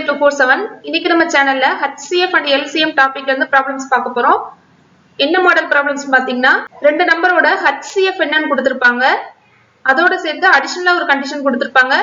247 இன்னைக்கு நம்ம சேனல்ல HCF and LCM டாபிக்ல இருந்து ப்ராப்ளம்ஸ் பார்க்க போறோம். என்ன மாடல் ப்ராப்ளம்ஸ் பாத்தீங்கன்னா ரெண்டு நம்பரோட HCF என்னன்னு கொடுத்திருப்பாங்க. அதோட சேர்த்து அடிஷனலா ஒரு கண்டிஷன் கொடுத்திருப்பாங்க.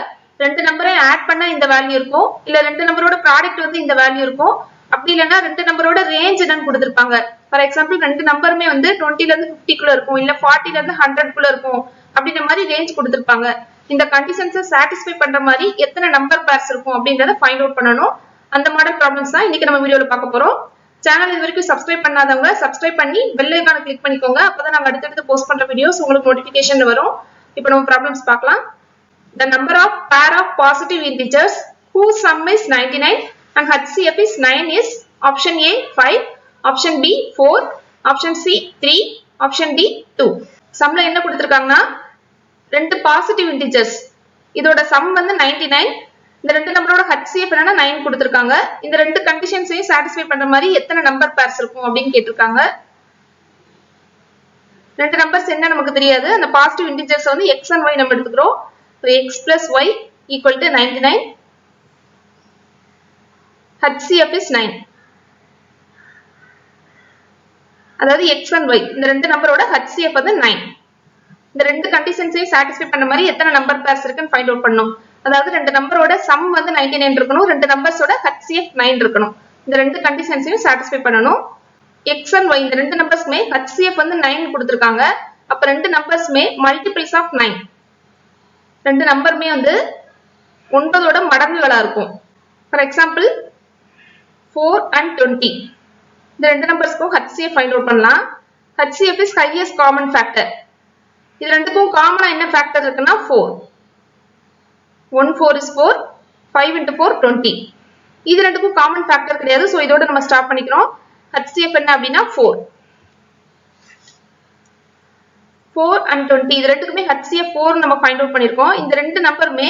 ரெண்டு நம்பரை ஆட் பண்ணா இந்த வேல்யூ இருக்கும். இல்ல ரெண்டு நம்பரோட ப்ராடக்ட் வந்து இந்த வேல்யூ இருக்கும். அப்படி இல்லனா ரெண்டு நம்பரோட ரேஞ்ச் என்னன்னு கொடுத்திருப்பாங்க. ஃபார் எக்ஸாம்பிள் ரெண்டு நம்பருமே வந்து 20 ல இருந்து 50 குள்ள இருக்கும். இல்ல 40 ல இருந்து 100 குள்ள இருக்கும். அப்படின்ற மாதிரி ரேஞ்ச் கொடுத்திருப்பாங்க. இந்த கண்டிஷன்ஸை சாட்டிஸ்ஃபை பண்ற மாதிரி எத்தனை நம்பர் பேர்ஸ் இருக்கும் அப்படின்றத ஃபைண்ட் அவுட் பண்ணணும். அந்த மாடல் ப்ராப்ளம்ஸ் தான் இன்னைக்கு நம்ம வீடியோல பார்க்க போறோம். சேனல் இது வரைக்கும் சப்ஸ்கிரைப் பண்ணாதவங்க சப்ஸ்கிரைப் பண்ணி பெல் ஐகானை கிளிக் பண்ணிக்கோங்க. அப்பதான் நாங்க அடுத்தடுத்து போஸ்ட் பண்ற வீடியோஸ் உங்களுக்கு நோட்டிபிகேஷன் வரும். இப்போ நம்ம ப்ராப்ளம்ஸ் பார்க்கலாம். The number of pair of positive integers whose sum is 99 and HCF is 9 is option A 5, option B 4, option C 3, option D 2. சம்ல என்ன கொடுத்திருக்காங்கன்னா ரெண்டு பாசிட்டிவ் இன்டிஜர்ஸ், இதோட சம் வந்து 99. இந்த ரெண்டு நம்பரோட HCF என்னன்னா 9 கொடுத்திருக்காங்க. இந்த ரெண்டு கண்டிஷன்ஸையும் சாட்டிஸ்ஃபை பண்ற மாதிரி எத்தனை நம்பர் பேர்ஸ் இருக்கும் அப்படின்னு கேட்டிருக்காங்க. ரெண்டு நம்பர்ஸ் என்ன நமக்கு தெரியாது. அந்த பாசிட்டிவ் இன்டிஜர்ஸ் வந்து x and y நம்ம எடுத்துக்கிறோம். x plus y equal to 99. HCF is 9. அதாவது x and y இந்த ரெண்டு நம்பரோட HCF வந்து 9. இந்த ரெண்டு கண்டிஷன்ஸையும் சாட்டிஸ்ஃபை பண்ண மாதிரி எத்தனை நம்பர் பேர்ஸ் இருக்குன்னு ஃபைண்ட் அவுட் பண்ணணும். அதாவது ரெண்டு நம்பரோட சம் வந்து 99 இருக்கணும், ரெண்டு நம்பர்ஸோட HCF 9 இருக்கணும். இந்த ரெண்டு கண்டிஷன்ஸையும் சாட்டிஸ்ஃபை பண்ணணும். x and y இந்த ரெண்டு நம்பர்ஸ்மே HCF வந்து 9 கொடுத்திருக்காங்க. அப்ப ரெண்டு நம்பர்ஸ்மே மல்டிபிள்ஸ் ஆஃப் 9. ரெண்டு நம்பருமே வந்து 9ஓட மடங்குகளா இருக்கும். For example 4 and 20. இந்த ரெண்டு நம்பர்ஸ்க்கும் HCF ஃபைண்ட் அவுட் பண்ணலாம். HCF is highest common factor. இது ரெண்டுக்கும் காமனா என்ன ஃபேக்டர் இருக்குன்னா 4. 1 4 is 4, 5 into 4 20. இது ரெண்டுக்கும் காமன் ஃபேக்டர் கிடையாது. சோ இதோட நம்ம ஸ்டாப் பண்ணிக்கிறோம். HCF என்ன அப்படின்னா 4. 4 and 20 இது ரெண்டுக்குமே HCF 4 நம்ம ஃபைண்ட் அவுட் பண்ணிருக்கோம். இந்த ரெண்டு நம்பருமே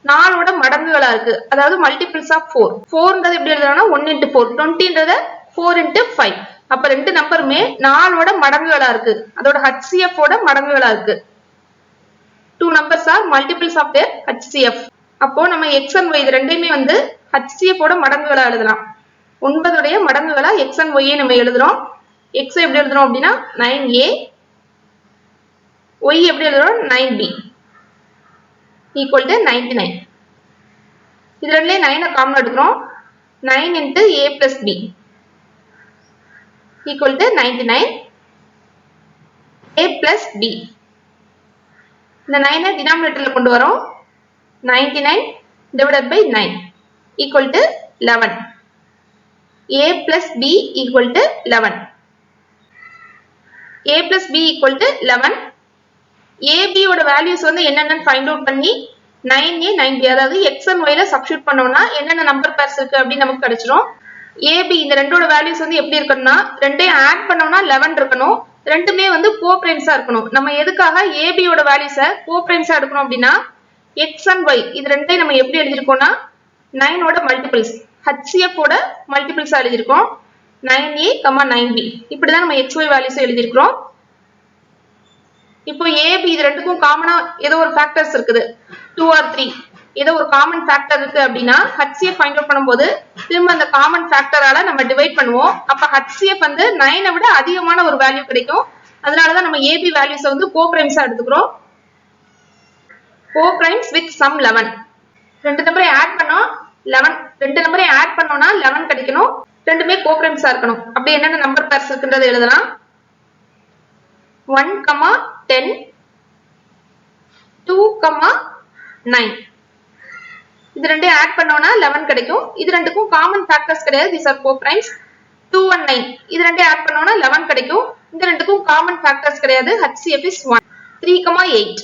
4ஓட மடங்குகளா இருக்கு. அதாவது மல்டிபிள்ஸ் ஆஃப் 4. 4ன்றது எப்படி எழுதலாம்னா 1 into 4, 20ன்றத 4 into 5. அப்ப ரெண்டு நம்பருமே 4ஓட மடங்குகளா இருக்கு. அதோட HCF ஓட மடங்குகளா இருக்கு. Two numbers are multiples of their HCF. அப்போ நம்ம x and y இது ரெண்டையுமே வந்து HCF ஓட மடங்குகளா எழுதலாம். 9 உடைய மடங்குகளா x and y நம்ம எழுதுறோம். x எப்படி எழுதுறோம் அப்படின்னா 9a, y எப்படி எழுதுறோம் 9b equal to 99. இது ரெண்டுலயே 9 காமன் எடுக்கிறோம். 9 into a plus b equal to 99. a plus b இந்த 9 டினாமினேட்டர்ல கொண்டு வரோம். 99 divided by 9 equal to 11. a plus b equal to 11. a plus b equal to 11. ab ஓட வேல்யூஸ் வந்து என்னென்னு ஃபைண்ட் அவுட் பண்ணி 9a 9b அதாவது x and y ல substitute பண்ணோம்னா என்னென்ன நம்பர் பேர்ஸ் இருக்கு அப்படின்னு நமக்கு கிடைச்சிரும். ab இந்த ரெண்டோட வேல்யூஸ் வந்து எப்படி இருக்குன்னா ரெண்டையும் ஆட் பண்ணோம்னா 11 இருக்கணும். ரெண்டுமே வந்து கோப்ரைம்ஸா இருக்கணும். நம்ம எதுக்காக ab ஓட வேல்யூஸை கோப்ரைம்ஸா எடுக்கணும் அப்படின்னா x and y இது ரெண்டையும் நம்ம எப்படி எழுதிருக்கோம்னா 9 ஓட மல்டிபிள்ஸ் HCF ஓட மல்டிபிள்ஸா எழுதிருக்கோம். 9a, 9b இப்படிதான் நம்ம xy வேல்யூஸ் எழுதிருக்கிறோம். இப்போ ab இது ரெண்டுக்கும் காமனா ஏதோ ஒரு ஃபேக்டர்ஸ் இருக்குது. 2 or 3 ஏதோ ஒரு காமன் ஃபேக்டர் இருக்கு அப்படின்னா HCF ஃபைண்ட் அவுட் பண்ணும்போது திரும்ப அந்த காமன் ஃபேக்டரால நம்ம டிவைட் பண்ணுவோம். அப்ப HCF வந்து 9 விட அதிகமான ஒரு வேல்யூ கிடைக்கும். அதனாலதான் நம்ம ab வேல்யூஸை வந்து கோப்ரைம்ஸா எடுத்துக்கிறோம். கோப்ரைம்ஸ் வித் சம் 11. ரெண்டு நம்பரை ஆட் பண்ணோம் 11. ரெண்டு நம்பரை ஆட் பண்ணோம்னா 11 கிடைக்கணும். ரெண்டுமே கோப்ரைம்ஸா இருக்கணும். அப்படி என்னென்ன நம்பர் பேர்ஸ் இருக்குன்றதை எழுதலாம். 1, 10, 2, 9. இது ரெண்டையும் ஆட் பண்ணோம்னா 11 கிடைக்கும். இது ரெண்டுக்கும் காமன் ஃபேக்டர்ஸ் கிடையாது. these are co-primes. 2 and 9 இது ரெண்டையும் ஆட் பண்ணோம்னா 11 கிடைக்கும். இந்த ரெண்டுக்கும் காமன் ஃபேக்டர்ஸ் கிடையாது. HCF is 1. 3, 8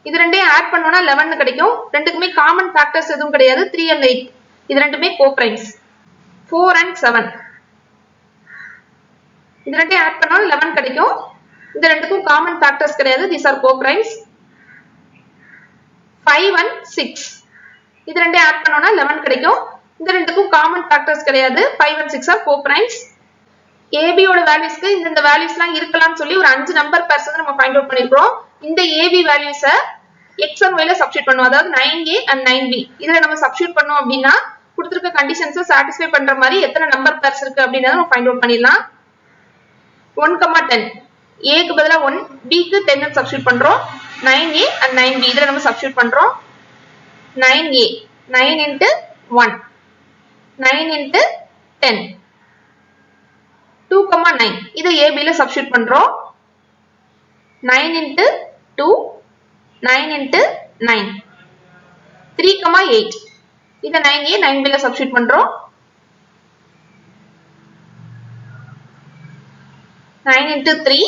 இது ரெண்டையும் ஆட் பண்ணோம்னா 11 கிடைக்கும். ரெண்டுக்குமே காமன் ஃபேக்டர்ஸ் எதுவும் கிடையாது. 3 and 8 இது ரெண்டுமே co-primes. 4 and 7 இது ரெண்டையும் ஆட் பண்ணா 11 கிடைக்கும். இந்த ரெண்டுக்கும் காமன் ஃபேக்டர்ஸ் கிடையாது. these are co-primes. 5 and 6 இது ரெண்டையும் ஆட் பண்ணோம்னா 11 கிடைக்கும். இந்த ரெண்டுக்கும் காமன் ஃபேக்டர்ஸ் கிடையாது. 5 and 6 are co-primes. ab ஓட வேல்யூஸ்க்கு இந்த வேல்யூஸ்லாம் இருக்கலாம்னு சொல்லி ஒரு 5 நம்பர் பேர்ஸ் வந்து நம்ம ஃபைண்ட் அவுட் பண்ணிருக்கோம். இந்த ab வேல்யூஸை x and y ல சப்ஸ்டிட்யூட் பண்ணுவோம். அதாவது 9a and 9b இதுல நம்ம சப்ஸ்டிட்யூட் பண்ணோம் அப்படின்னா கொடுத்திருக்க கண்டிஷன்ஸை சாட்டிஸ்ஃபை பண்ற மாதிரி எத்தனை நம்பர் பேர்ஸ் இருக்கு அப்படின்றத நம்ம ஃபைண்ட் அவுட் பண்ணிடலாம். 1, 10 a க்கு பதிலா 1, b க்கு 10 சப்ஸ்டிட்யூட் பண்றோம். 9a and 9b இதுல நம்ம சப்ஸ்டிட்யூட் பண்றோம். 9a 9 into 1 9 into 10 2, 9 இதை ab ல சப்ஸ்டிட்யூட் பண்றோம். 9 into 2 9 into 9 3, 8 இதை 9a 9b ல சப்ஸ்டிட்யூட் பண்றோம். 9 into 3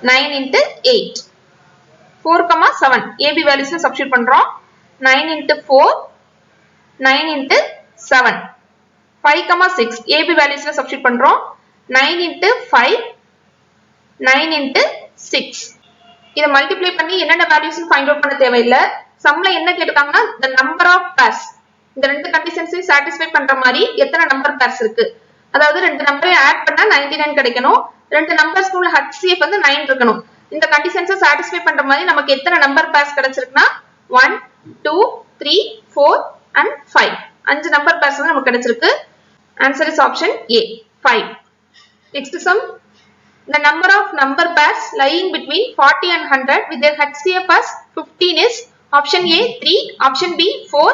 9 into 8 4, 7 ab values ல சப்ஸ்டிட்யூட் பண்றோம். 9 into 4 9 into 7 5, 6 ab values ல சப்ஸ்டிட்யூட் பண்றோம். 9 into 5 9 into 6 இத மல்டிப்ளை பண்ணி என்னென்ன வேல்யூஸ் ஃபைண்ட் அவுட் பண்ண தேவையில்லை. சம்ல என்ன கேட்டிருக்காங்கன்னா the number of pairs இந்த ரெண்டு கண்டிஷன்ஸையும் சாட்டிஸ்ஃபை பண்ற மாதிரி எத்தனை நம்பர் பேர்ஸ் இருக்கு. அதாவது ரெண்டு நம்பரை ஆட் பண்ணா 99 கிடைக்கணும். ரெண்டு நம்பர்ஸ்க்கு உள்ள HCF வந்து 9 இருக்கணும். இந்த கண்டிஷன்ஸை சாட்டிஸ்ஃபை பண்ற மாதிரி நமக்கு எத்தனை நம்பர் பேர்ஸ் கிடைச்சிருக்குன்னா 1 2 3 4 and 5 அஞ்சு நம்பர் பேர்ஸ் வந்து நமக்கு கிடைச்சிருக்கு. Answer is option A 5. Next sum the number of number pairs lying between 40 and 100 with their HCF as 15 is option A 3, option B 4,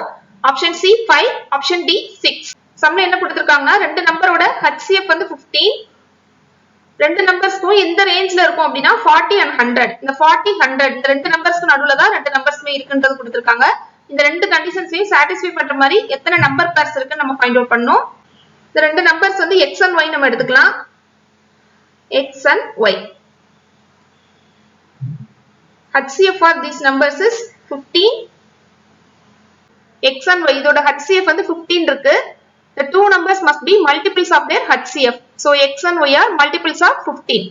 option C 5, option D 6. சம்ல என்ன கொடுத்திருக்காங்கன்னா ரெண்டு நம்பரோட HCF வந்து 15 ரெண்டு நம்பர்ஸ்க்கும் எந்த ரேஞ்ச்ல இருக்கும் அப்படின்னா 40 and 100 இந்த 40 100 இந்த ரெண்டு நம்பர்ஸ்க்கு நடுவுல தான் ரெண்டு நம்பர்ஸ்மே இருக்குன்றது கொடுத்திருக்காங்க. இந்த ரெண்டு கண்டிஷன்ஸையும் சாட்டிஸ்ஃபை பண்ற மாதிரி எத்தனை நம்பர் பேர்ஸ் இருக்குன்னு நம்ம ஃபைண்ட் அவுட் பண்ணோம். இந்த ரெண்டு நம்பர்ஸ் வந்து x and y நம்ம எடுத்துக்கலாம். x and y HCF for these numbers is 15 x and y இதோட HCF வந்து 15 இருக்கு. The two numbers must be multiples of their HCF. So x and y are multiples of 15.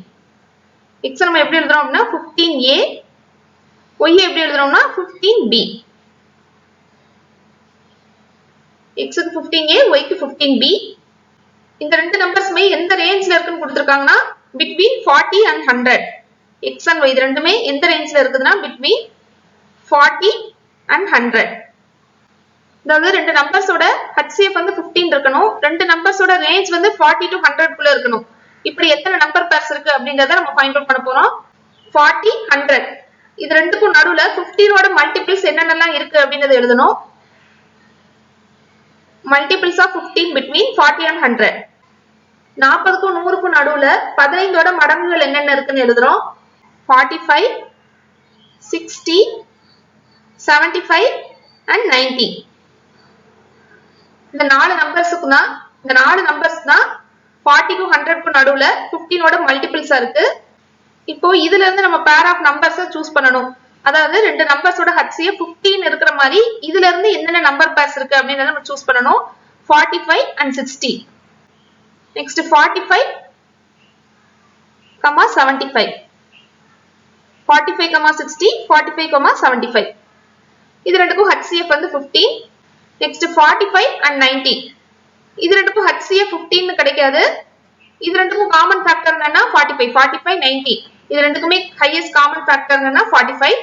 x நம்ம எப்படி எழுதுறோம் அப்படின்னா 15a y எப்படி எழுதுறோம்னா 15b. x க்கு 15a y க்கு 15b. இந்த ரெண்டு நம்பர்ஸ்மே எந்த ரேஞ்ச்ல இருக்குன்னு கொடுத்திருக்காங்கன்னா between 40 and 100 x and y இது ரெண்டுமே எந்த ரேஞ்ச்ல இருக்குதுன்னா between 40 and 100. அதாவது ரெண்டு நம்பர்ஸோட HCF வந்து 15 இருக்கணும். ரெண்டு நம்பர்ஸோட ரேஞ்ச் வந்து 40 to 100 குள்ள இருக்கணும். இப்படி எத்தனை நம்பர் பேர்ஸ் இருக்கு அப்படிங்கறத நம்ம ஃபைண்ட் அவுட் பண்ண போறோம். 40 100 இது ரெண்டுக்கும் நடுவுல 15 ஓட மல்டிபிள்ஸ் என்னென்னலாம் இருக்கு அப்படிங்கறத எழுதணும். மல்டிபிள்ஸ் ஆஃப் 15 between 40 and 100 40க்கும் 100க்கும் நடுவுல 15ஓட மடங்குகள் என்னென்ன இருக்குன்னு எழுதுறோம். 45 60 75 and 90 இந்த நாலு நம்பர்ஸ்க்கு தான் 40க்கும் 100க்கும் நடுவுல 15ஓட மல்டிபிள்ஸா இருக்கு. இப்போ இதுல இருந்து நம்ம பேர் ஆஃப் நம்பர்ஸை சூஸ் பண்ணணும். அதாவது ரெண்டு நம்பர்ஸோட HCF 15 இருக்கிற மாதிரி இதுல இருந்து என்னென்ன நம்பர் பேர்ஸ் இருக்கு அப்படின்றத நம்ம சூஸ் பண்ணணும். 45 and 60 நெக்ஸ்ட் 45, 75 45, 60 45, 75 இது ரெண்டுக்கும் HCF வந்து 15. நெக்ஸ்ட் 45 and 90 இது ரெண்டுக்கும் HCF 15 கிடைக்காது. இது ரெண்டுக்கும் காமன் ஃபேக்டர் என்னன்னா 45 45 90 இது ரெண்டுக்குமே ஹையஸ்ட் காமன் ஃபேக்டர் என்னன்னா 45.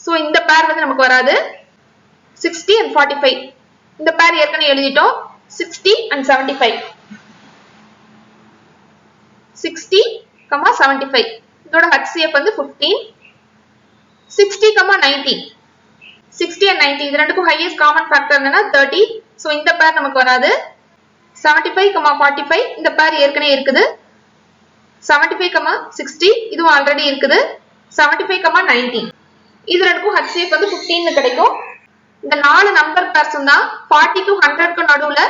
சோ இந்த பேர் வந்து நமக்கு வராது. 60 and 45 இந்த பேர் ஏற்கனவே எழுதிட்டோம். 60 and 75 60, 75 இதோட HCF வந்து 15. 60, 90 60 and 90 இது ரெண்டுக்கும் ஹையஸ்ட் காமன் ஃபேக்டர் என்னன்னா 30. சோ இந்த பேர் நமக்கு வராது. 75, 45 இந்த பேர் ஏற்கனவே இருக்குது. 75, 60 இதுவும் ஆல்ரெடி இருக்குது. 75, 90 இது ரெண்டுக்கும் HCF வந்து 15 கிடைக்கும். இந்த நாலு நம்பர் பேர்ஸும் தான் 40 to 100க்கு நடுவுல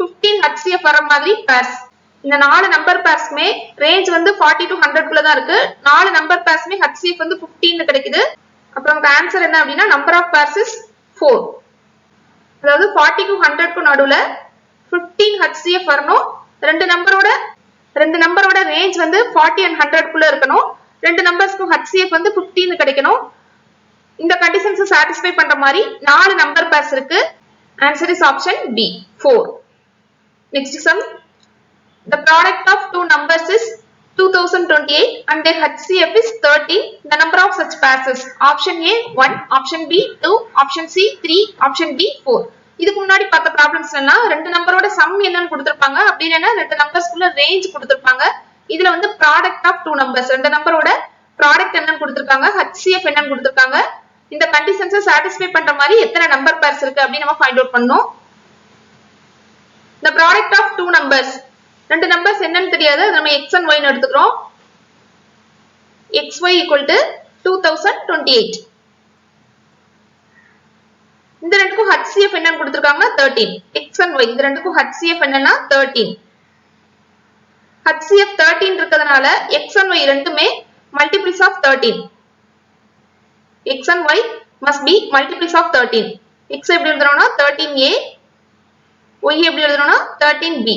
15 HCF வர மாதிரி பேர்ஸ். இந்த நாலு நம்பர் பேர்ஸ்மே ரேஞ்ச் வந்து 40 to 100 குள்ள தான் இருக்கு. நாலு நம்பர் பேர்ஸ்மே HCF வந்து 15 கிடைக்குது. அப்புறம் ஆன்சர் என்ன அப்படின்னா நம்பர் ஆஃப் பேர்ஸ் இஸ் 4. அதாவது 40 to 100க்கு நடுவுல 15 HCF வரணும். ரெண்டு நம்பரோட ரேஞ்ச் வந்து 40 and 100 குள்ள இருக்கணும். ரெண்டு நம்பர்ஸ்க்கும் HCF வந்து 15 கிடைக்கணும். இந்த கண்டிஷன்ஸ் சாட்டிஸ்ஃபை பண்ற மாதிரி நாலு நம்பர் பேர்ஸ் இருக்கு. Answer is option B 4. Next sum the product of two numbers is 2028 and their HCF is 13. The number of such pairs is option A 1, option B 2, option C 3, option D 4. இதுக்கு முன்னாடி பார்த்த problems எல்லாம் ரெண்டு நம்பரோட some என்னன்னு கொடுத்திருப்பாங்க, அப்படி இல்லைன்னா ரெண்டு நம்பர்ஸ்க்குள்ள ரேஞ்ச் கொடுத்திருப்பாங்க. இதுல வந்து ப்ராடக்ட் ஆஃப் டூ நம்பர்ஸ், ரெண்டு நம்பரோட ப்ராடக்ட் என்னன்னு கொடுத்திருக்காங்க, HCF என்னன்னு கொடுத்திருக்காங்க. இந்த கண்டிஷன்ஸை சாட்டிஸ்ஃபை பண்ற மாதிரி எத்தனை நம்பர் பேர்ஸ் இருக்கு அப்படின்னு நம்ம ஃபைண்ட் அவுட் பண்ணோம். The product of two numbers, ரெண்டு நம்பர்ஸ் என்னன்னு தெரியாது, நம்ம x and y ன்னு எடுத்துக்கிறோம். xy equal to 2028. இந்த ரெண்டுக்கும் HCF என்னன்னு கொடுத்திருக்காங்க 13. x and y இந்த ரெண்டுக்கும் HCF என்னன்னா 13. HCF 13 இருக்கிறதுனால x and y ரெண்டுமே multiples of 13. x and y must be multiples of 13. x எப்படி எழுதணும்னா 13a, y எப்படி எழுதணும்னா 13b.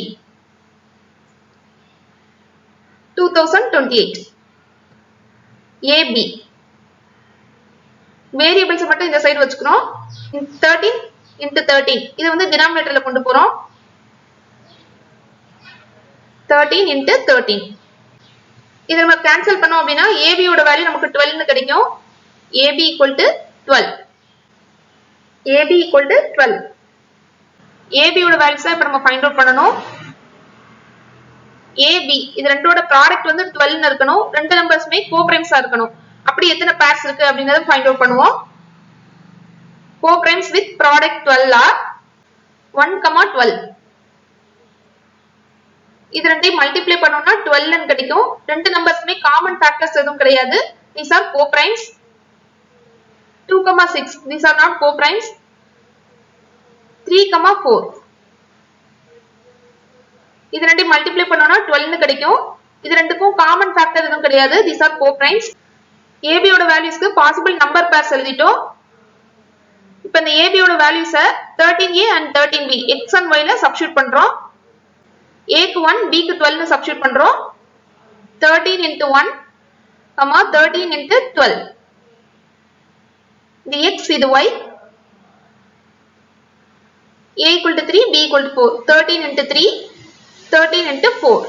2028 ab வேரியபிள்ஸ் மட்டும் இந்த சைடு வச்சுக்கிறோம். 13 into 13 இது வந்து டினாமினேட்டர்ல கொண்டு போறோம். 13 into 13 இத நம்ம கேன்சல் பண்ணோம் அப்படினா ab ஓட வேல்யூ நமக்கு 12 ன்னு கிடைக்கும். ab equal to 12. ab equal to 12. ab ஓட வேல்யூஸை இப்ப நம்ம ஃபைண்ட் அவுட் பண்ணனும். AB இது ரெண்டோட ப்ராடக்ட் வந்து 12 ன்னு இருக்கணும். ரெண்டு நம்பர்ஸ்மே கோப்ரைம்ஸா இருக்கணும். அப்படி எத்தனை பேர்ஸ் இருக்கு அப்படிங்கறத ஃபைண்ட் அவுட் பண்ணுவோம். கோப்ரைம்ஸ் வித் ப்ராடக்ட் 12 ஆர் 1, 12. இது ரெண்டையும் மல்டிப்ளை பண்ணோம்னா 12 ன்னு கிடைக்கும். ரெண்டு நம்பர்ஸ்மே காமன் ஃபேக்டர்ஸ் எதுவும் கிடையாது. These are கோப்ரைம்ஸ். 2, 6 these are not கோப்ரைம்ஸ். 3, 4 இது ரெண்டையும் மல்டிப்ளை பண்ணோம்னா 12 ன்னு கிடைக்கும். இது ரெண்டுக்கும் காமன் ஃபேக்டர் எதுவும் கிடையாது. These are co-primes. AB ஓட வேல்யூஸ்க்கு பாசிபிள் நம்பர் பேர்ஸ் எழுதிட்டோம். இப்போ இந்த AB ஓட வேல்யூஸை 13A and 13B x and y ல சப்ஸ்டிட்யூட் பண்றோம். A க்கு 1, B க்கு 12 ன்னு சப்ஸ்டிட்யூட் பண்றோம். 13 into 1, 13 into 12. இது x, இது y. A equal to 3, B equal to 4. 13 into 3, 13 into 4.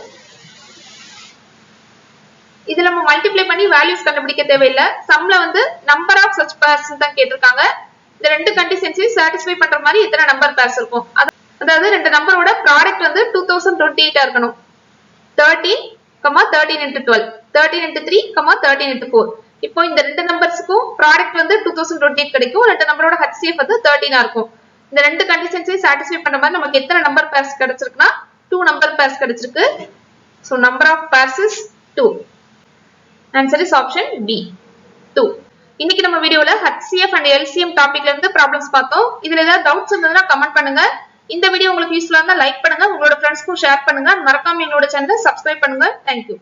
இதுல நம்ம மல்டிப்ளை பண்ணி வேல்யூஸ் கண்டுபிடிக்க தேவையில்லை. சம்ல வந்து நம்பர் ஆஃப் சச் பேர்ஸ் தான் கேட்டிருக்காங்க. இந்த ரெண்டு கண்டிஷன்ஸையும் சாட்டிஸ்ஃபை பண்ற மாதிரி எத்தனை நம்பர் பேர்ஸ் இருக்கும், அதாவது ரெண்டு நம்பரோட ப்ராடக்ட் வந்து 2028 இருக்கணும். 13, 13 into 12, 13 into 3, 13 into 4. இப்போ இந்த ரெண்டு நம்பர்ஸ்க்கும் ப்ராடக்ட் வந்து 2028 கிடைக்கும். ரெண்டு நம்பரோட HCF வந்து 13 ஆ இருக்கும். இந்த ரெண்டு கண்டிஷன்ஸையும் சாட்டிஸ்ஃபை பண்ற மாதிரி நமக்கு எத்தனை நம்பர் பேர்ஸ் கிடைச்சிருக்குன்னா 2 நம்பர் பேர்ஸ் கிடைச்சிருக்கு. So number of pairs is 2. Answer is option B 2. இன்னைக்கு நம்ம வீடியோல HCF and LCM டாபிக்ல இருந்து ப்ராப்ளம்ஸ் பார்த்தோம். இதுல ஏதாவது டவுட்ஸ் இருந்ததுன்னா கமெண்ட் பண்ணுங்க. இந்த வீடியோ உங்களுக்கு யூஸ்ஃபுல்லா இருந்தா லைக் பண்ணுங்க, உங்களோட ஃப்ரெண்ட்ஸ்க்கும் ஷேர் பண்ணுங்க. மறக்காம எங்களோட சேனலை சப்ஸ்கிரைப் பண்ணுங்க. Thank you.